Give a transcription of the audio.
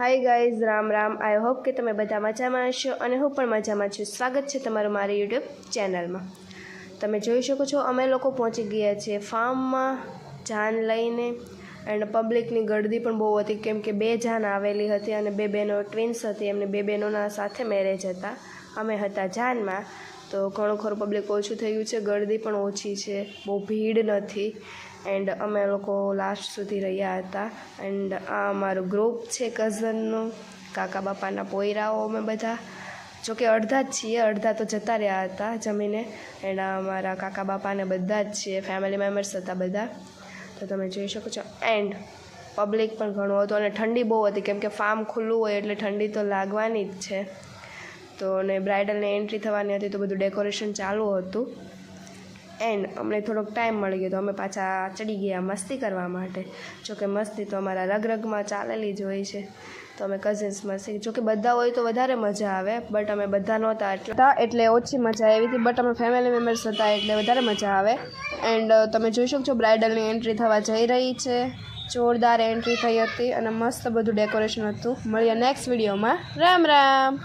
Hi guys Ram Ram. I hope કે તમે બધા મજામાં હશો અને હું પણ મજામાં છું। સ્વાગત છે તમારું મારી યુટ્યુબ ચેનલમાં। તમે જોઈ શકો છો અમે લોકો પહોંચી ગયા છીએ ફાર્મમાં જાન લઈને એન્ડ પબ્લિકની ગળદી પણ બહુ હતી કેમ કે બે જાન આવેલી હતી અને બે બહેનો ટ્વિન્સ હતી, એમને બે બહેનોના સાથે મેરેજ હતા। અમે હતા જાનમાં તો ઘણું ખરું પબ્લિક ઓછું થયું છે, ગળદી પણ ઓછી છે, બહુ ભીડ નથી એન્ડ અમે લોકો લાસ્ટ સુધી રહ્યા હતા। એન્ડ આ અમારું ગ્રુપ છે કઝનનું, કાકા બાપાના પોયરાઓ અમે બધા, જોકે અડધા જ છીએ, અડધા તો જતા રહ્યા હતા જમીને। એન્ડ આ અમારા કાકા બાપાને બધા જ છીએ, ફેમિલી મેમ્બર્સ હતા બધા, તો તમે જોઈ શકો છો। એન્ડ પબ્લિક પણ ઘણું હતું અને ઠંડી બહુ હતી કેમ કે ફાર્મ ખુલ્લું હોય એટલે ઠંડી તો લાગવાની જ છે। તો ને બ્રાઇડલને એન્ટ્રી થવાની હતી તો બધું ડેકોરેશન ચાલુ હતું એન્ડ અમને થોડોક ટાઈમ મળી ગયો તો અમે પાછા ચડી ગયા મસ્તી કરવા માટે। જોકે મસ્તી તો અમારા રગરગમાં ચાલેલી જ હોય છે, તો અમે કઝિન્સ મસ્તી, જોકે બધા હોય તો વધારે મજા આવે, બટ અમે બધા નહોતા એટલે ઓછી મજા આવી હતી, બટ અમે ફેમિલી મેમ્બર્સ હતા એટલે વધારે મજા આવે। એન્ડ તમે જોઈ શકો છો બ્રાઇડલની એન્ટ્રી થવા જઈ રહી છે, જોરદાર એન્ટ્રી થઈ હતી અને મસ્ત બધું ડેકોરેશન હતું। મળીએ નેક્સ્ટ વિડીયોમાં। રામ રામ।